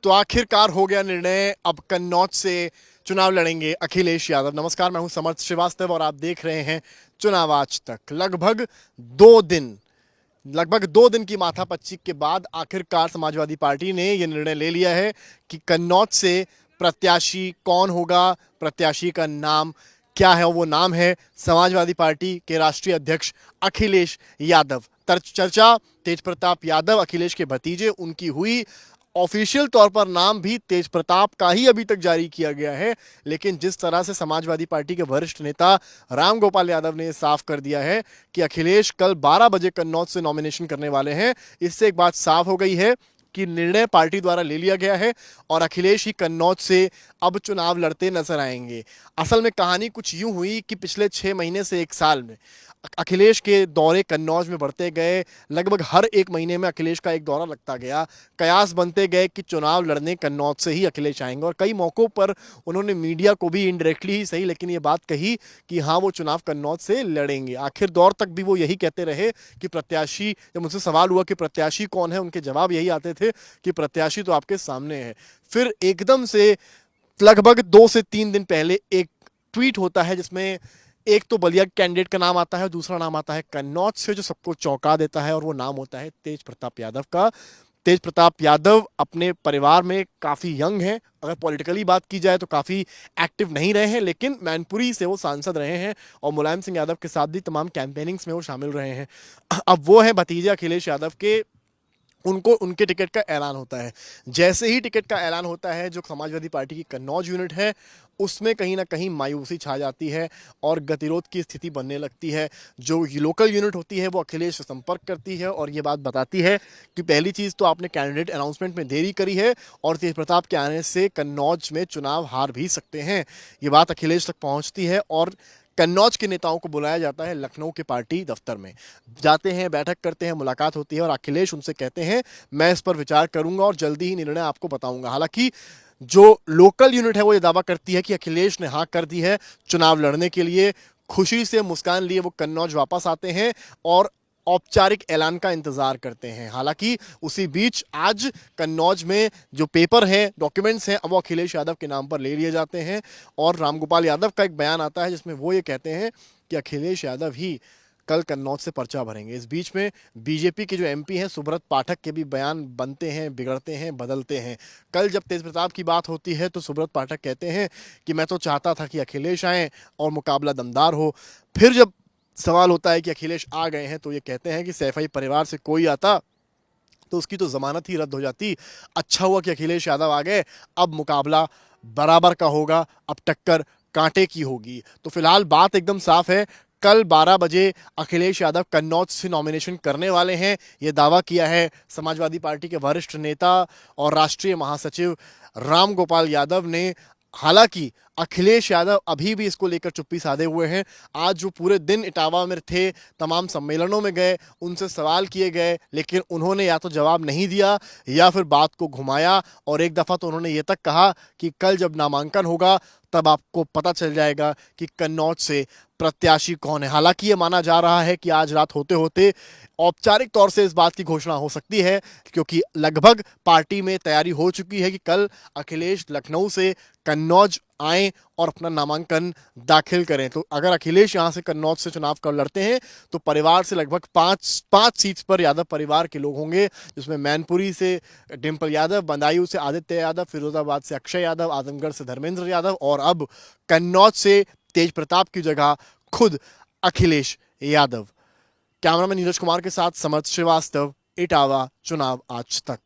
तो आखिरकार हो गया निर्णय, अब कन्नौज से चुनाव लड़ेंगे अखिलेश यादव। नमस्कार, मैं हूं समर्थ श्रीवास्तव और आप देख रहे हैं चुनाव आज तक। लगभग दो दिन की माथापच्ची के बाद आखिरकार समाजवादी पार्टी ने यह निर्णय ले लिया है कि कन्नौज से प्रत्याशी कौन होगा, प्रत्याशी का नाम क्या है। वो नाम है समाजवादी पार्टी के राष्ट्रीय अध्यक्ष अखिलेश यादव। चर्चा तेज प्रताप यादव, अखिलेश के भतीजे, उनकी हुई। ऑफिशियल तौर पर नाम भी तेज प्रताप का ही अभी तक जारी किया गया है, लेकिन जिस तरह से समाजवादी पार्टी के वरिष्ठ नेता राम गोपाल यादव ने साफ कर दिया है कि अखिलेश कल 12 बजे कन्नौज से नॉमिनेशन करने वाले हैं, इससे एक बात साफ हो गई है कि निर्णय पार्टी द्वारा ले लिया गया है और अखिलेश ही कन्नौज से अब चुनाव लड़ते नजर आएंगे। असल में कहानी कुछ यूं हुई कि पिछले 6 महीने से 1 साल में अखिलेश के दौरे कन्नौज में बढ़ते गए। लगभग हर 1 महीने में अखिलेश का एक दौरा लगता गया। कयास बनते गए कि चुनाव लड़ने कन्नौज से ही अखिलेश आएंगे और कई मौक़ों पर उन्होंने मीडिया को भी इनडायरेक्टली ही सही, लेकिन ये बात कही कि हाँ, वो चुनाव कन्नौज से लड़ेंगे। आखिर दौर तक भी वो यही कहते रहे कि प्रत्याशी, जब मुझसे सवाल हुआ कि प्रत्याशी कौन है, उनके जवाब यही आते थे कि प्रत्याशी तो आपके सामने है। फिर एकदम से लगभग 2 से 3 दिन पहले एक ट्वीट होता है जिसमें एक तो बलिया कैंडिडेट का नाम आता है, दूसरा नाम आता है कन्नौज से, जो सबको चौंका देता है, और वो नाम होता है तेज प्रताप यादव का। तेज प्रताप यादव अपने परिवार में काफ़ी यंग हैं। अगर पॉलिटिकली बात की जाए तो काफ़ी एक्टिव नहीं रहे हैं, लेकिन मैनपुरी से वो सांसद रहे हैं और मुलायम सिंह यादव के साथ भी तमाम कैंपेनिंग्स में वो शामिल रहे हैं। अब वो है भतीजे अखिलेश यादव के। उनको उनके टिकट का ऐलान होता है। जैसे ही टिकट का ऐलान होता है, जो समाजवादी पार्टी की कन्नौज यूनिट है उसमें कहीं ना कहीं मायूसी छा जाती है और गतिरोध की स्थिति बनने लगती है। जो लोकल यूनिट होती है वो अखिलेश से संपर्क करती है और ये बात बताती है कि पहली चीज़ तो आपने कैंडिडेट अनाउंसमेंट में देरी करी है और तेज प्रताप के आने से कन्नौज में चुनाव हार भी सकते हैं। ये बात अखिलेश तक पहुँचती है और कन्नौज के नेताओं को बुलाया जाता है लखनऊ के पार्टी दफ्तर में। जाते हैं, बैठक करते हैं, मुलाकात होती है और अखिलेश उनसे कहते हैं मैं इस पर विचार करूंगा और जल्दी ही निर्णय आपको बताऊंगा। हालांकि जो लोकल यूनिट है वो ये दावा करती है कि अखिलेश ने हाँ कर दी है चुनाव लड़ने के लिए। खुशी से मुस्कान लिए वो कन्नौज वापस आते हैं और औपचारिक ऐलान का इंतजार करते हैं। हालांकि उसी बीच आज कन्नौज में जो पेपर है, डॉक्यूमेंट्स हैं, वो अखिलेश यादव के नाम पर ले लिए जाते हैं और रामगोपाल यादव का एक बयान आता है जिसमें वो ये कहते हैं कि अखिलेश यादव ही कल कन्नौज से पर्चा भरेंगे। इस बीच में बीजेपी के जो एमपी हैं सुब्रत पाठक के भी बयान बनते हैं, बिगड़ते हैं, बदलते हैं। कल जब तेज प्रताप की बात होती है तो सुब्रत पाठक कहते हैं कि मैं तो चाहता था कि अखिलेश आएँ और मुकाबला दमदार हो। फिर जब सवाल होता है कि अखिलेश आ गए हैं तो ये कहते हैं कि सैफई परिवार से कोई आता तो उसकी तो जमानत ही रद्द हो जाती। अच्छा हुआ कि अखिलेश यादव आ गए, अब मुकाबला बराबर का होगा, अब टक्कर कांटे की होगी। तो फिलहाल बात एकदम साफ है, कल 12 बजे अखिलेश यादव कन्नौज से नॉमिनेशन करने वाले हैं। ये दावा किया है समाजवादी पार्टी के वरिष्ठ नेता और राष्ट्रीय महासचिव राम गोपाल यादव ने। हालांकि अखिलेश यादव अभी भी इसको लेकर चुप्पी साधे हुए हैं। आज जो पूरे दिन इटावा में थे, तमाम सम्मेलनों में गए, उनसे सवाल किए गए, लेकिन उन्होंने या तो जवाब नहीं दिया या फिर बात को घुमाया और एक दफ़ा तो उन्होंने ये तक कहा कि कल जब नामांकन होगा तब आपको पता चल जाएगा कि कन्नौज से प्रत्याशी कौन है। हालांकि ये माना जा रहा है कि आज रात होते होते औपचारिक तौर से इस बात की घोषणा हो सकती है, क्योंकि लगभग पार्टी में तैयारी हो चुकी है कि कल अखिलेश लखनऊ से कन्नौज आएं और अपना नामांकन दाखिल करें। तो अगर अखिलेश यहां से कन्नौज से चुनाव कर लड़ते हैं तो परिवार से लगभग पांच सीट्स पर यादव परिवार के लोग होंगे, जिसमें मैनपुरी से डिम्पल यादव, बदायूं से आदित्य यादव, फिरोजाबाद से अक्षय यादव, आजमगढ़ से धर्मेंद्र यादव और अब कन्नौज से तेज प्रताप की जगह खुद अखिलेश यादव। कैमरामैन नीरज कुमार के साथ समर्थ श्रीवास्तव, इटावा, चुनाव आज तक।